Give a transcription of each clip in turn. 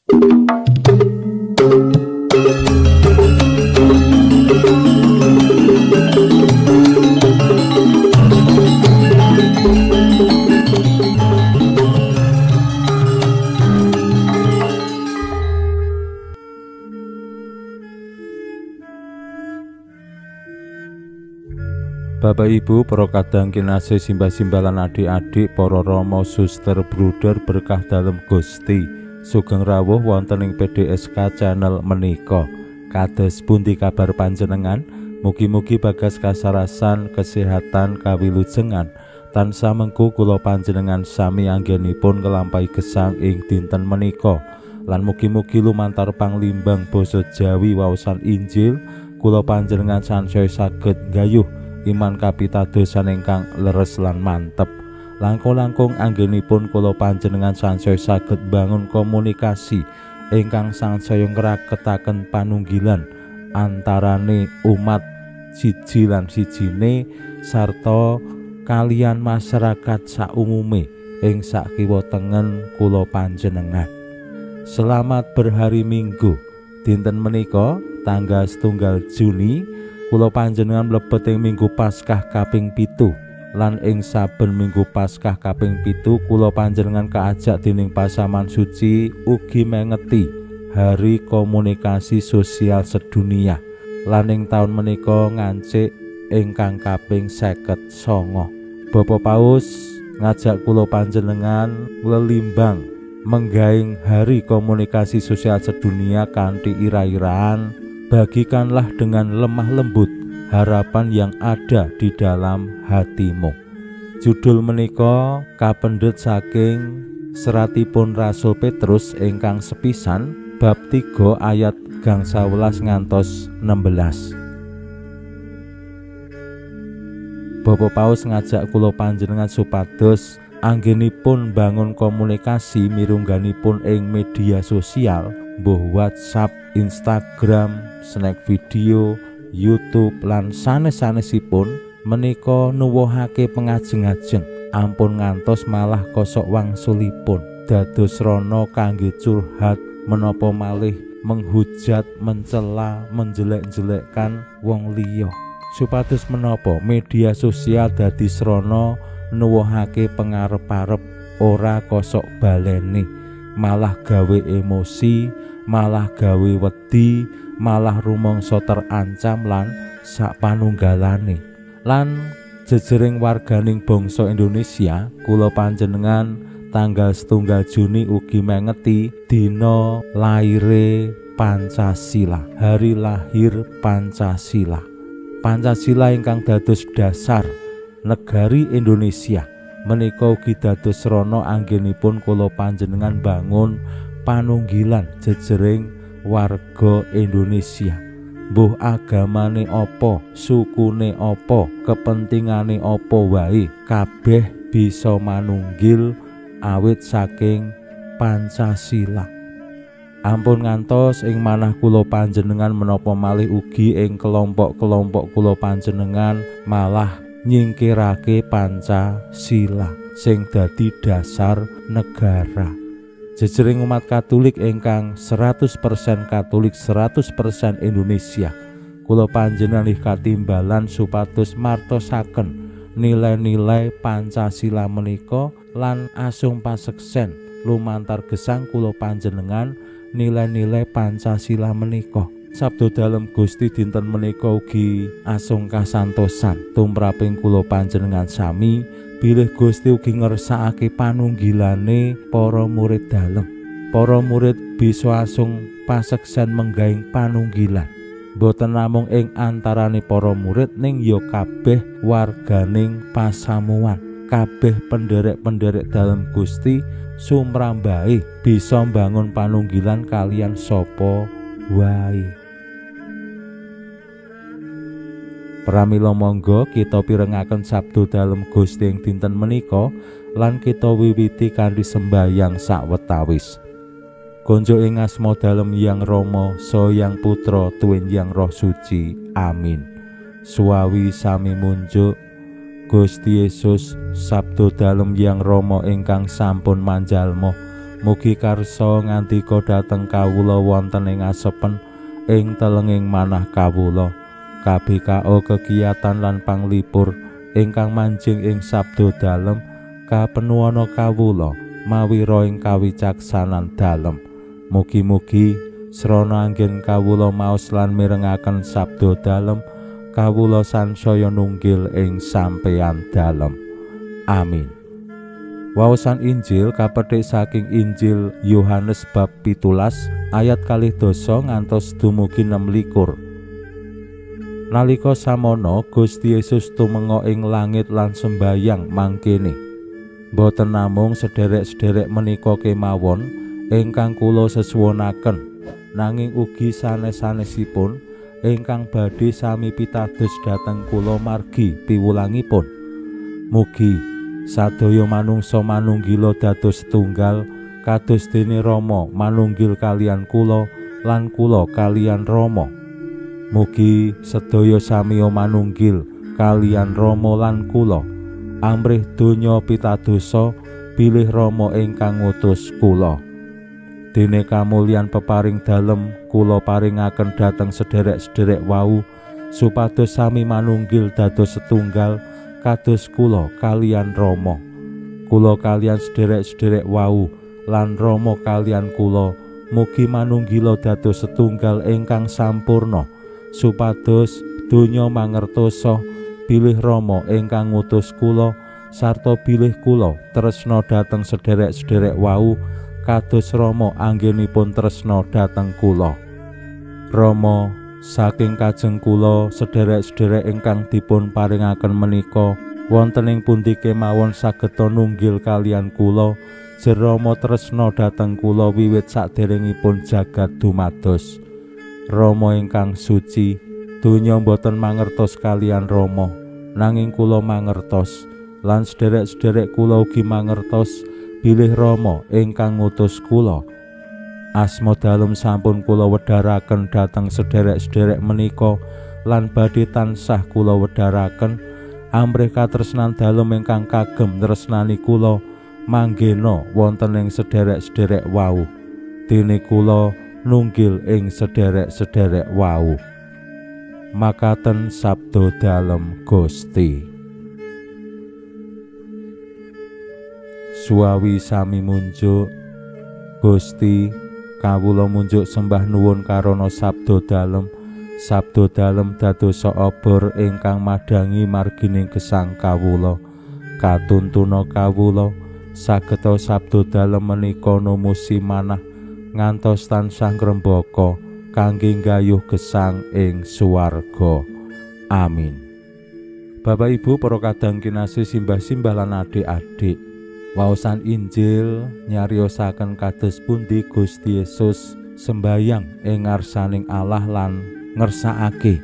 Bapak Ibu, para kadang kinasih simbah-simbah lan adik-adik, para rama suster bruder berkah dalem Gusti, sugeng rawuh wonten ing PDSK channel menika. Kados pundi kabar panjenengan? Mugi-mugi bagas kasarasan, kesehatan, kawilujengan tansah mengku kula panjenengan sami anggenipun nglampahi gesang ing dinten menika. Lan mugi-mugi lumantar panglimbang basa Jawi waosan Injil kula panjenengan sansaya saged nggayuh iman kapitadosan ingkang leres lan mantep. Langkung-langkung anggenipun kula panjenengan sansaya saged bangun komunikasi ingkang sansaya ngraketaken panunggilan antarane umat siji lan sijine sarta kalian masyarakat saumume ing sakiwa tengen kula panjenengan. Selamat berhari Minggu. Dinten menika tanggal 1 Juni kula panjenengan mlebet ing Minggu Paskah kaping 7 lan ing saben Minggu Paskah kaping 7 kula panjenengan kaajak dening pasaman suci ugi mengeti Hari Komunikasi Sosial Sedunia lan ing taun menika ngancik ingkang kaping 59. Bapak Paus ngajak kula panjenengan lelimbang menggaing Hari Komunikasi Sosial Sedunia kanthi ira-iraan bagikanlah dengan lemah lembut harapan yang ada di dalam hatimu. Judul menika kapendhet saking seratipun Rasul Petrus ingkang sepisan bab 3 ayat gang 11 ngantos 16. Bapak Paus ngajak kula panjenengan supados anggenipun bangun komunikasi mirungganipun ing media sosial, mbuh WhatsApp, Instagram, snack video, YouTube lan sanes-sanesipun menika nuwuhake pengajeng-ajeng ampun ngantos malah kosok wangsulipun dados rana kangge curhat menapa malih menghujat, mencela, menjelek-jelekkan wong liya. Supados menapa media sosial dadi srana nuwuhake pangarep-arep ora kosok baleni, malah gawe emosi, malah gawe wedi, malah rumangsa terancam lan sapanunggalane. Lan jejering warganing bangsa Indonesia, kula panjenengan tanggal 1 Juni ugi mengeti dina laire Pancasila, hari lahir Pancasila. Pancasila ingkang dados dasar negari Indonesia menika ugi dados srana anggenipun kula panjenengan bangun panunggilan jejering warga Indonesia. Mbuh agamane apa, sukune apa, kepentingane apa wae, kabeh bisa manunggil awit saking Pancasila. Ampun ngantos ing manah kula panjenengan menapa malih ugi ing kelompok-kelompok kula panjenengan malah nyingkirake Pancasila sing dadi dasar negara. Jejering umat Katolik ingkang 100% Katolik, 100% Indonesia, kula panjenengan katimbalan supados martosaken nilai-nilai Pancasila menika lan asung paseksen lumantar gesang kula panjenengan nilai-nilai Pancasila menika. Sabda dalem Gusti dinten menika ugi asung kasantosan tumraping kula panjenengan sami bilih Gusti ugi ngersakake panunggilane para murid dalem. Para murid bisa asung paseksen menggaing panunggilan boten namung ing antarane para murid ning ya kabeh warganing pasamuan, kabeh penderek-penderek dalem Gusti sumrambahe bisa mbangun panunggilan kalian sapa wae. Pramila monggo kita pirengaken sabda dalem Gusti ing dinten menika lan kita wiwiti kanthi sembahyang sawetawis. Konjo ing asma dalem Hyang Rama saha Hyang Putra tuwin Hyang Roh Suci. Amin. Suawi sami munjuk Gusti Yesus sabda dalem Hyang Rama ingkang sampun manjalma Mugi karsa ngandika dhateng kawula wonten ing asepen ing telenging manah kawula. KBKO kegiatan lan panglipur ingkang manjing ing sabda dalem kapenuwana kawula mawira ing kawicaksanan dalem. Mugi-mugi srana anggen kawula maos lan mirengaken sabda dalem kawula sansaya nunggil ing sampeyan dalem. Amin. Waosan Injil kapetik saking Injil Yohanes bab 17 ayat 2 ngantos dumugi 26. Nalika samono Gusti Yesus tumenga ing langit lan sembayang mangkene. Boten namung sederek-sederek menika kemawon ingkang kula sesuwunaken, nanging ugi sanes-sanesipun ingkang badhe sami pitados dhateng kula margi piwulangipun. Mugi sadaya manungsa manunggila dados tunggal kados dene Rama manunggil kalian kula lan kula kalian Rama. Mugi sedaya samiya manunggil kalian Rama lan kula amrih donya pitadosa bilih Rama ingkang ngutus kula. Dene kamulyan peparing dalem kula paringaken dhateng sederek-sederek wau supados sami manunggil dados setunggal kados kula kalian Rama. Kula kalian sederek-sederek wau lan Rama kalian kula mugi manunggila dados setunggal ingkang sampurna supados donya mangertosa bilih Rama ingkang ngutus kula sarta bilih kula tresna dhateng sederek-sederek wau kados Rama anggenipun tresna dhateng kula. Rama saking kajeng kula sederek-sederek ingkang dipun paringaken menika wonten ing pundi kemawon sageta nunggil kalian kula Rama tresna dhateng kula wiwit saderengipun jagat dumados. Rama ingkang suci, donya boten mangertos kalian Rama, nanging kula mangertos lan sederek-sederek kula ugi mangertos bilih Rama ingkang ngutus kula. Asma dalem sampun kula wedharaken dhateng sederek-sederek menika lan badhe tansah kula wedharaken amrih katresnan dalem ingkang kagem tresnani kula manggena wonten ing sederek-sederek wau. Dene kula nunggil ing sederek-sederek wau. Makaten sabda dalem Gusti. Suawi sami munjuk Gusti kawula munjuk sembah nuwun karana sabda dalem. Sabda dalem dadosa obor ingkang madangi margining gesang kawula. Katuntuna kawula sageta sabda dalem menika numusi manah ngantos tansah ngrembaka kangge nggayuh gesang ing suwarga. Amin. Bapak Ibu para kadang kinasih simbah-simbah lan adik-adik, waosan Injil nyariosaken kados pundi Gusti Yesus sembayang ing ngarsaning Allah lan ngersakake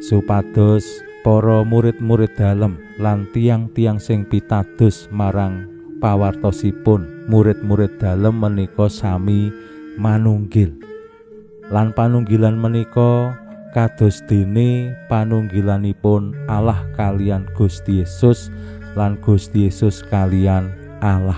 supados para murid-murid dalem lan tiang-tiang sing pitados marang pawartosipun murid-murid dalem menika sami manunggil. Lan panunggilan menika kados dene panunggilanipun Allah kalian Gusti Yesus lan Gusti Yesus kalian Allah.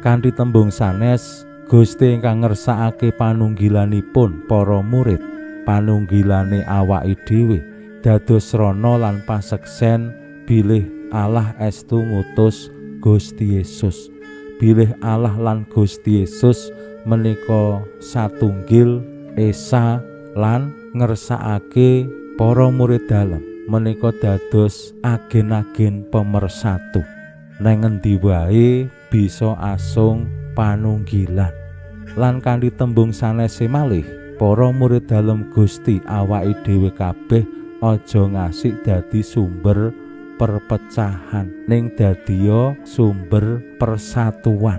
Kanthi tembung sanes Gusti ingkang ngersakake panunggilanipun para murid, panunggilane awake dhewe dados srana lan paseksen bilih Allah estu ngutus Gusti Yesus. Bilih Allah lan Gusti Yesus menika satunggil esa lan ngersakake para murid dalem menika dados agen-agen pemersatu. Nang endi wae bisa asung panunggilan. Lan kanthi tembung sanese malih para murid dalem Gusti awake dhewe kabeh aja ngasik dadi sumber perpecahan, ning dadiya sumber persatuan.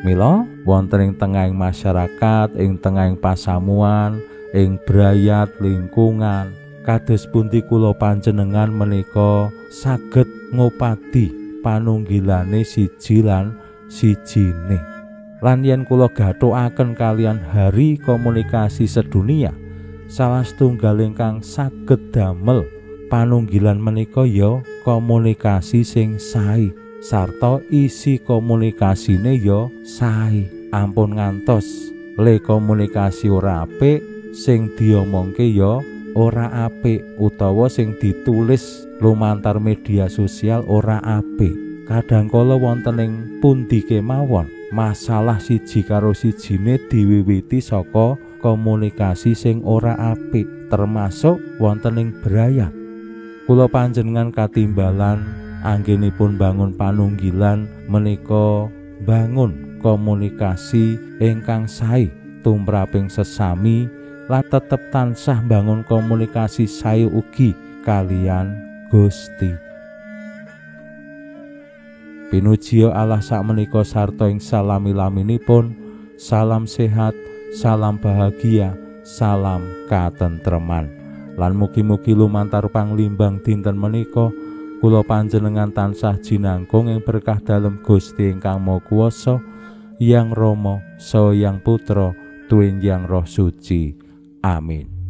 Mila wonten ing tengahing masyarakat, ing tengahing pasamuan, ing brayat lingkungan, kados pundi kula panjenengan menika saged ngopadi panunggilane siji lan sijine. Lan yen kula gathukaken kalian hari komunikasi sedunia, salah setunggal ingkang saged damel panunggilan menika ya komunikasi sing sae. sarta isi komunikasine ya sae. Ampun ngantos le komunikasi ora apik, sing diomongke ya ora apik, utawa sing ditulis lumantar media sosial ora apik. Kadangkala wonten ing pundi kemawon masalah siji karo sijine diwiwiti saka komunikasi sing ora apik, termasuk wonten ing brayat. Kula panjenengan katimbalan anggenipun bangun panunggilan menika bangun komunikasi ingkang sae tumraping sesami lan tetep tansah bangun komunikasi sae ugi kaliyan Gusti. Pinujiya Allah sakmenika sarta ing salami-laminipun. Salam sehat, salam bahagia, salam katentreman. Lan mugi-mugi lumantar panglimbang dinten menika kula panjenengan tansah jinangkung ing berkah dalem Gusti ingkang Maha Kuwasa, Yang Rama saha Yang Putra tuwin Yang Roh Suci. Amin.